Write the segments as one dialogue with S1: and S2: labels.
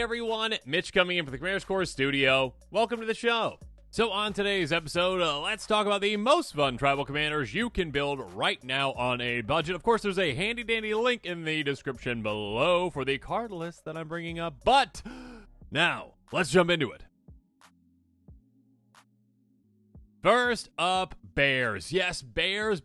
S1: everyone, Mitch coming in for the Commander's Core studio. Welcome to the show. So on today's episode, let's talk about the most fun tribal commanders you can build right now on a budget. Of course, there's a handy-dandy link in the description below for the card list that I'm bringing up. But now, let's jump into it. First up, bears. Yes, bears,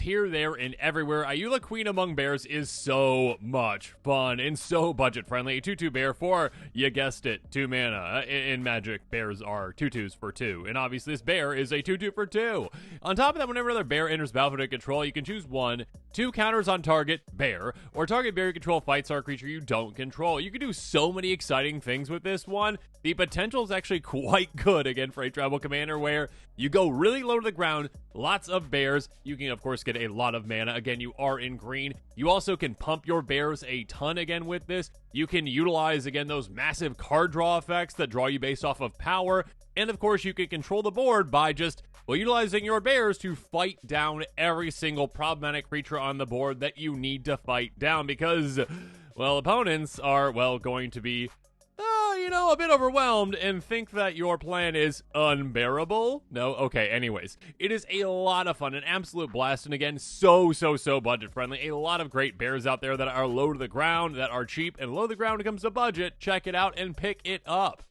S1: here, there, and everywhere. Ayula Queen Among Bears is so much fun and so budget-friendly. A 2/2 bear for, you guessed it, 2 mana. In Magic, bears are 2/2s for 2, and obviously this bear is a 2/2 for 2. On top of that, whenever another bear enters battlefield under control, you can choose 1, 2 counters on target bear, or target bear you control fights our creature you don't control. You can do so many exciting things with this one. The potential is actually quite good, again, for a tribal commander where you go really low to the ground, lots of bears. You can, of course, get a lot of mana. Again, you are in green. You also can pump your bears a ton again with this. You can utilize, again, those massive card draw effects that draw you based off of power. And, of course, you can control the board by just, well, utilizing your bears to fight down every single problematic creature on the board that you need to fight down because, well, opponents are, well, going to be a bit overwhelmed and think that your plan is unbearable. No? Okay, anyways. It is a lot of fun, an absolute blast, and again, so budget friendly. A lot of great bears out there that are low to the ground, that are cheap, and low to the ground when it comes to budget. Check it out and pick it up.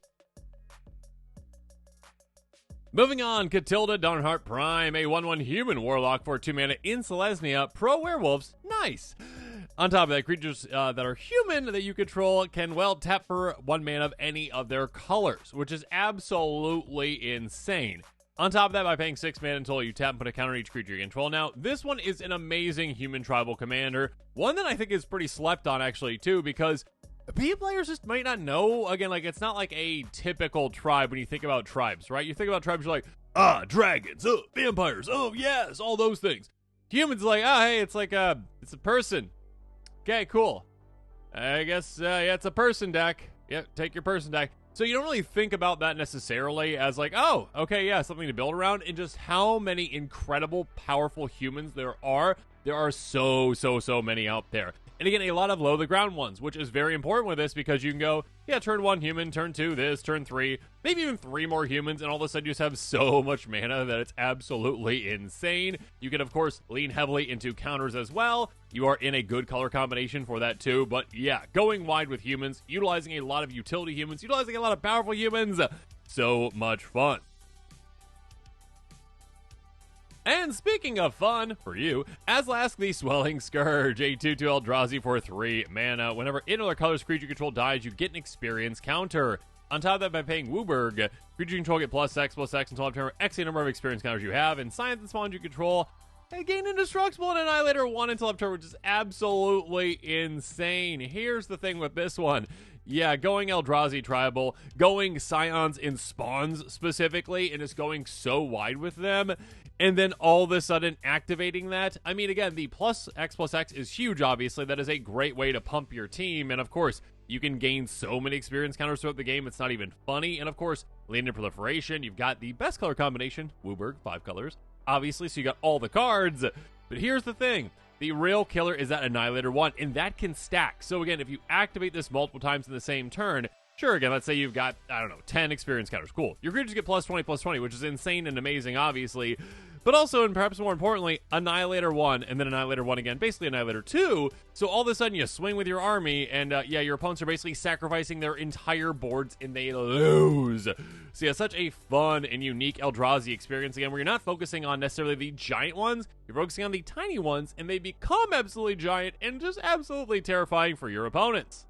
S1: Moving on, Katilda, Dawnhart Prime, a 1/1 human warlock for 2 mana in Selesnya, pro werewolves. Nice! On top of that, creatures that are human that you control can, well, tap for 1 mana of any of their colors, which is absolutely insane. On top of that, by paying 6 mana until you tap and put a counter on each creature you control. Now, this one is an amazing human tribal commander, one that I think is pretty slept on, actually, too, because B players just might not know. Again, like, it's not like a typical tribe when you think about tribes, right? You think about tribes, you're like, dragons, vampires, oh, yes, all those things. Humans like, hey, it's like it's a person. Okay, cool. I guess, yeah, it's a person deck. Yep, take your person deck. So you don't really think about that necessarily as like, oh, okay, yeah, something to build around, and just how many incredible, powerful humans there are. There are so many out there. And again, a lot of low-to-the-ground ones, which is very important with this because you can go, yeah, turn 1 human, turn 2 this, turn 3, maybe even 3 more humans, and all of a sudden you just have so much mana that it's absolutely insane. You can, of course, lean heavily into counters as well. You are in a good color combination for that too, but yeah, going wide with humans, utilizing a lot of utility humans, utilizing a lot of powerful humans, so much fun. And speaking of fun, for you, Azlask the Swelling Scourge, a 2/2 Eldrazi for 3 mana. Whenever another color's creature you control dies, you get an experience counter. On top of that, by paying Wooburg, creature you control get +X until after X number of experience counters you have, and science and spawns you control gain Indestructible and Annihilator 1 until after, which is absolutely insane. Here's the thing with this one. Yeah, going Eldrazi tribal, going Scions and Spawns specifically, and just going so wide with them, and then all of a sudden activating that. I mean, again, the +X is huge, obviously. That is a great way to pump your team, and of course, you can gain so many experience counters throughout the game, it's not even funny. And of course, Land Proliferation, you've got the best color combination, Wooburg, 5 colors, obviously, so you got all the cards. But here's the thing. The real killer is that Annihilator 1, and that can stack. So again, if you activate this multiple times in the same turn, sure, again, let's say you've got, 10 experience counters. Cool. Your creatures get +20, which is insane and amazing, obviously. But also, and perhaps more importantly, Annihilator 1, and then Annihilator 1 again, basically Annihilator 2. So all of a sudden, you swing with your army, and yeah, your opponents are basically sacrificing their entire boards, and they lose. So yeah, such a fun and unique Eldrazi experience, again, where you're not focusing on necessarily the giant ones, you're focusing on the tiny ones, and they become absolutely giant, and just absolutely terrifying for your opponents.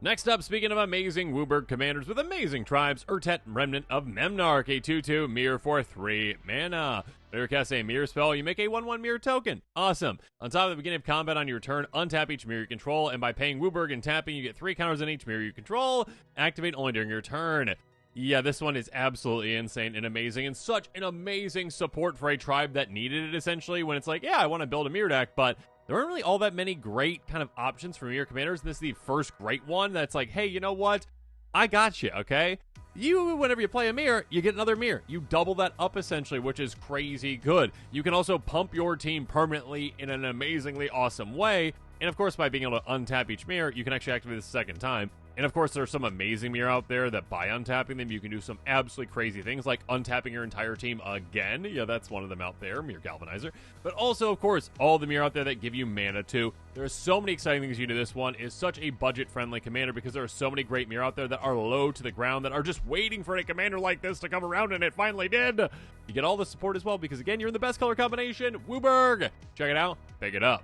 S1: Next up, speaking of amazing Wooburg commanders with amazing tribes, Urtet, Remnant of Memnarch, a 2/2 mirror for 3 mana. When you cast a mirror spell, you make a 1/1 mirror token. Awesome. On top of the beginning of combat on your turn, untap each mirror you control, and by paying Wooburg and tapping, you get 3 counters on each mirror you control. Activate only during your turn. Yeah, this one is absolutely insane and amazing, and such an amazing support for a tribe that needed it, essentially, when it's like, yeah, I want to build a mirror deck, but there aren't really all that many great kind of options for mirror commanders. This is the first great one that's like, hey, you know what? I got you, okay? Whenever you play a mirror, you get another mirror. You double that up, essentially, which is crazy good. You can also pump your team permanently in an amazingly awesome way. And of course, by being able to untap each mirror, you can actually activate this a second time. And of course, there's some amazing mirror out there that by untapping them, you can do some absolutely crazy things like untapping your entire team again. Yeah, that's one of them out there, Mirror Galvanizer. But also, of course, all the mirror out there that give you mana too. There are so many exciting things you can do. This one is such a budget-friendly commander because there are so many great mirror out there that are low to the ground that are just waiting for a commander like this to come around, and it finally did. You get all the support as well because, again, you're in the best color combination, Wooburg. Check it out. Pick it up.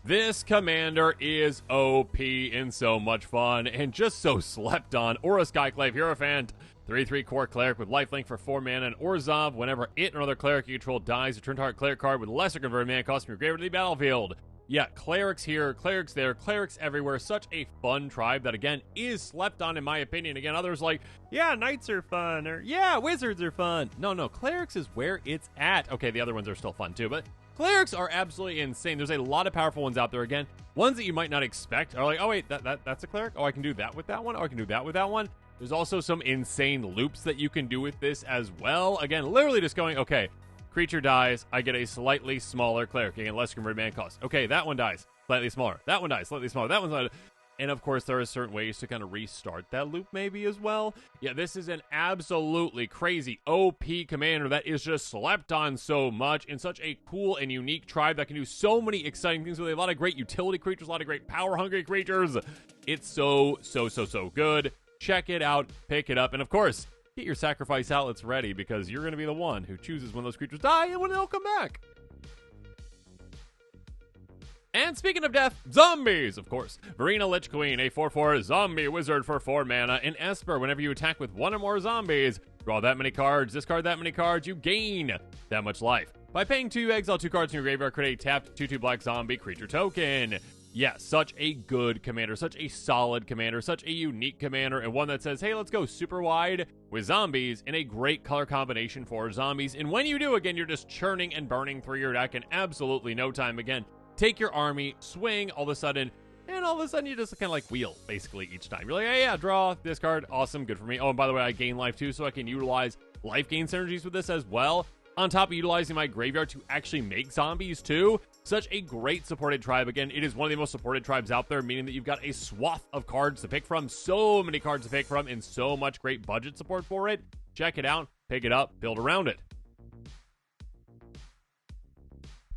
S1: This commander is OP and so much fun and just so slept on. Orah Skyclave, Hierophant, 3/3 core cleric with lifelink for 4 mana, and Orzhov, whenever it or another cleric you control dies, return target cleric card with lesser converted mana cost from your graveyard to the battlefield. Yeah, clerics here, clerics there, clerics everywhere. Such a fun tribe that, again, is slept on in my opinion. Again, others like, yeah, knights are fun, or yeah, wizards are fun. No, clerics is where it's at. Okay, the other ones are still fun too, but clerics are absolutely insane. There's a lot of powerful ones out there. Again, ones that you might not expect are like, oh wait, that's a cleric? Oh, I can do that with that one? Oh, I can do that with that one? There's also some insane loops that you can do with this as well. Again, literally just going, okay, creature dies, I get a slightly smaller cleric, again, less converted mana cost. Okay, that one dies, slightly smaller. That one dies, slightly smaller. That one's not. And of course, there are certain ways to kind of restart that loop maybe as well. Yeah, this is an absolutely crazy OP commander that is just slept on so much in such a cool and unique tribe that can do so many exciting things with a lot of great utility creatures, a lot of great power-hungry creatures. It's so good. Check it out, pick it up, and of course, get your sacrifice outlets ready because you're going to be the one who chooses when those creatures die and when they'll come back. And speaking of death, zombies, of course. Varina Lich Queen, a 4/4 zombie wizard for 4 mana. In Esper, whenever you attack with 1 or more zombies, draw that many cards, discard that many cards, you gain that much life. By paying 2, exile 2 cards in your graveyard, create a tapped 2/2 black zombie creature token. Yeah, such a good commander, such a solid commander, such a unique commander, and one that says, hey, let's go super wide with zombies in a great color combination for zombies. And when you do, again, you're just churning and burning through your deck in absolutely no time. Again, take your army, swing all of a sudden, and all of a sudden you just kind of like wheel, basically, each time. You're like, hey, yeah, draw, discard, awesome, good for me. Oh, and by the way, I gain life too, so I can utilize life gain synergies with this as well. On top of utilizing my graveyard to actually make zombies too. Such a great supported tribe. Again, it is one of the most supported tribes out there, meaning that you've got a swath of cards to pick from, so many cards to pick from, and so much great budget support for it. Check it out, pick it up, build around it.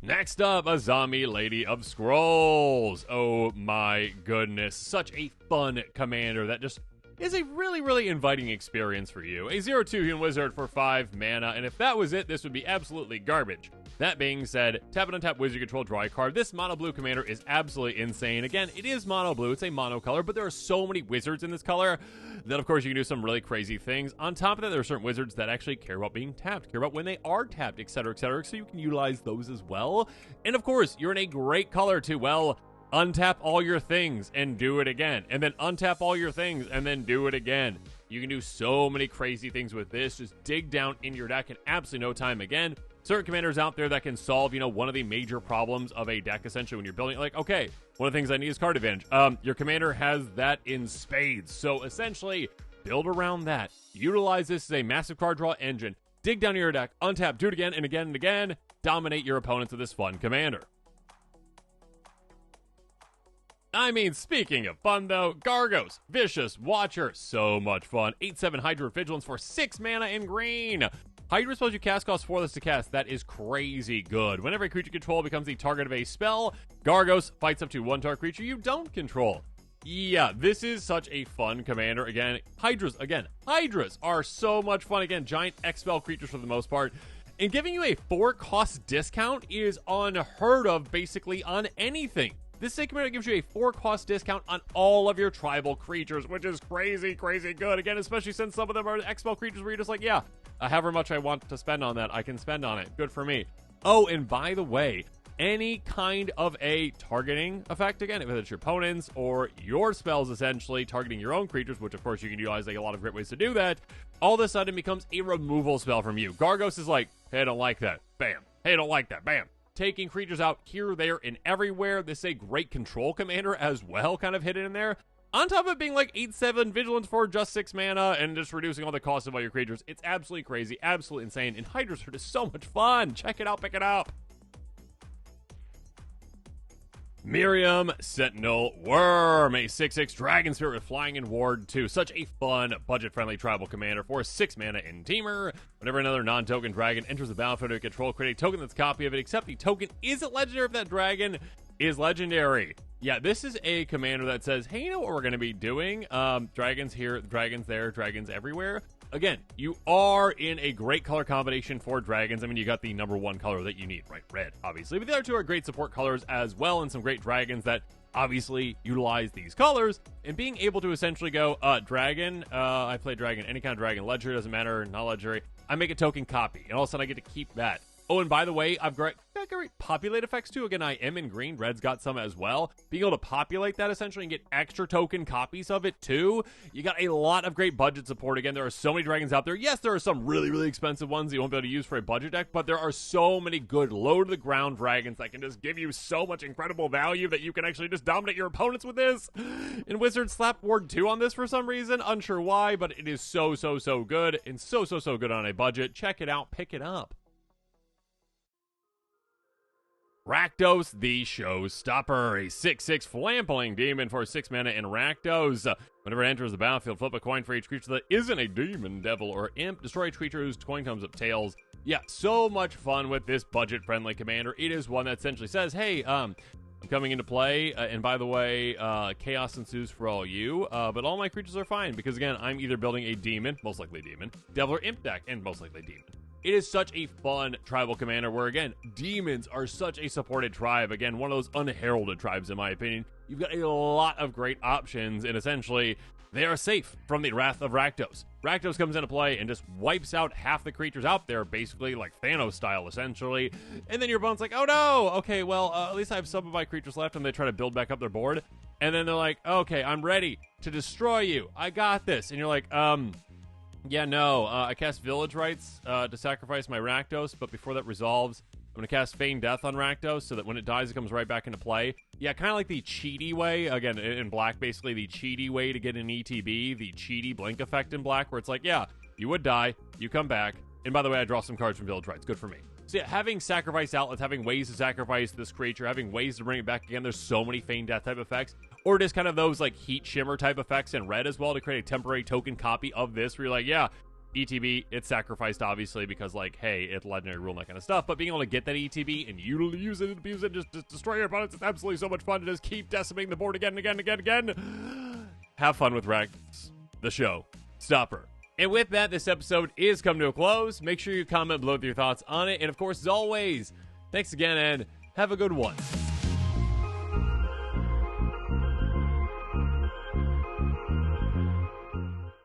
S1: Next up, Azami, Lady of Scrolls. Oh my goodness, such a fun commander that just is a really inviting experience for you. A 0/2 human wizard for 5 mana, and if that was it, this would be absolutely garbage. That being said, tap and untap wizard control, draw a card. This mono blue commander is absolutely insane. Again, it is mono blue, it's a mono color, but there are so many wizards in this color that of course you can do some really crazy things. On top of that, there are certain wizards that actually care about being tapped, care about when they are tapped, etc, so you can utilize those as well. And of course, you're in a great color to, well, untap all your things and do it again, and then untap all your things and then do it again. You can do so many crazy things with this. Just dig down in your deck in absolutely no time. Again, certain commanders out there that can solve, one of the major problems of a deck, essentially, when you're building. Like, okay, one of the things I need is card advantage. Your commander has that in spades. So essentially, build around that. Utilize this as a massive card draw engine. Dig down your deck, untap, do it again and again and again. Dominate your opponents with this fun commander. I mean, speaking of fun, though, Gargos, Vicious Watcher, so much fun. 8/7 Hydra Vigilance for 6 mana in green. Hydra spells you cast cost 4 less to cast. That is crazy good. Whenever a creature you control becomes the target of a spell, Gargos fights up to 1 target creature you don't control. Yeah, this is such a fun commander. Again, Hydras are so much fun. Again, giant X-spell creatures for the most part. And giving you a 4 cost discount is unheard of, basically, on anything. This same commander gives you a 4 cost discount on all of your tribal creatures, which is crazy good. Again, especially since some of them are X-spell creatures where you're just like, yeah, however much I want to spend on that, I can spend on it. Good for me. Oh, and by the way, any kind of a targeting effect, again, whether it's your opponents or your spells essentially targeting your own creatures, which of course you can utilize like a lot of great ways to do that, all of a sudden becomes a removal spell from you. Gargos is like, hey, I don't like that. Bam. Hey, I don't like that. Bam. Taking creatures out here, there, and everywhere. This is a great control commander as well, kind of hidden in there. On top of it being like 8/7 Vigilance for just 6 mana and just reducing all the cost of all your creatures. It's absolutely crazy, absolutely insane, and Hydras are just so much fun. Check it out, pick it up. Miirym, Sentinel, Wyrm, a 6/6 Dragon Spirit with Flying and Ward 2. Such a fun, budget-friendly tribal commander for 6 mana in Teamer. Whenever another non-token dragon enters the battlefield to control, create a token that's a copy of it, except the token isn't legendary if that dragon is legendary. Yeah, this is a commander that says, hey, you know what we're going to be doing? Dragons here, dragons there, dragons everywhere. Again, you are in a great color combination for dragons. I mean, you got the number one color that you need, right? Red, obviously. But the other two are great support colors as well, and some great dragons that obviously utilize these colors. And being able to essentially go, dragon, I play dragon, any kind of dragon, legendary, doesn't matter, not legendary. I make a token copy, and all of a sudden I get to keep that. Oh, and by the way, I've got great populate effects too. Again, I am in green. Red's got some as well. Being able to populate that essentially and get extra token copies of it too. You got a lot of great budget support. Again, there are so many dragons out there. Yes, there are some really, really expensive ones that you won't be able to use for a budget deck, but there are so many good low-to-the-ground dragons that can just give you so much incredible value that you can actually just dominate your opponents with this. And Wizards slapped Ward 2 on this for some reason. Unsure why, but it is so good. And so good on a budget. Check it out. Pick it up. Rakdos, the Showstopper, a 6/6 flampling demon for 6 mana in Rakdos. Whenever it enters the battlefield, flip a coin for each creature that isn't a demon, devil, or imp. Destroy each creature whose coin comes up tails. Yeah, so much fun with this budget-friendly commander. It is one that essentially says, hey, I'm coming into play, and by the way, chaos ensues for all you, but all my creatures are fine, because again, I'm either building a demon, most likely demon, devil or imp deck, and most likely demon. It is such a fun tribal commander where, again, demons are such a supported tribe. Again, one of those unheralded tribes, in my opinion. You've got a lot of great options, and essentially, they are safe from the wrath of Rakdos. Rakdos comes into play and just wipes out half the creatures out there, basically like Thanos style, essentially. And then your opponent's like, oh no, okay, well, at least I have some of my creatures left, and they try to build back up their board. And then they're like, okay, I'm ready to destroy you. I got this. And you're like, yeah, no, I cast Village Rites to sacrifice my Rakdos, but before that resolves, I'm going to cast Feign Death on Rakdos so that when it dies, it comes right back into play. Yeah, kind of like the cheaty way, again, in black, basically the cheaty way to get an ETB, the cheaty blink effect in black, where it's like, yeah, you would die, you come back, and by the way, I draw some cards from Village Rites, good for me. So yeah, having sacrifice outlets, having ways to sacrifice this creature, having ways to bring it back again, there's so many Feign Death type effects. Or just kind of those like Heat Shimmer type effects in red as well to create a temporary token copy of this where you're like, yeah, ETB, it's sacrificed obviously because like, hey, it's legendary rule and that kind of stuff. But being able to get that ETB and use it and abuse it, just destroy your opponents, it's absolutely so much fun to just keep decimating the board again and again and again and again. Have fun with Rakdos, the Showstopper. And with that, this episode is coming to a close. Make sure you comment below with your thoughts on it. And of course, as always, thanks again and have a good one.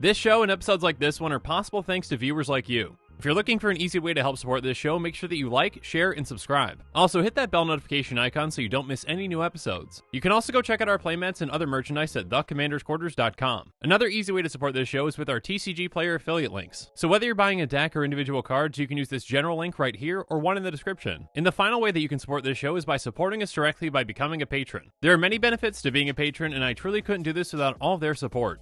S1: This show and episodes like this one are possible thanks to viewers like you. If you're looking for an easy way to help support this show, make sure that you like, share, and subscribe. Also, hit that bell notification icon so you don't miss any new episodes. You can also go check out our playmats and other merchandise at thecommandersquarters.com. Another easy way to support this show is with our TCG player affiliate links. So whether you're buying a deck or individual cards, you can use this general link right here or one in the description. And the final way that you can support this show is by supporting us directly by becoming a patron. There are many benefits to being a patron, and I truly couldn't do this without all of their support.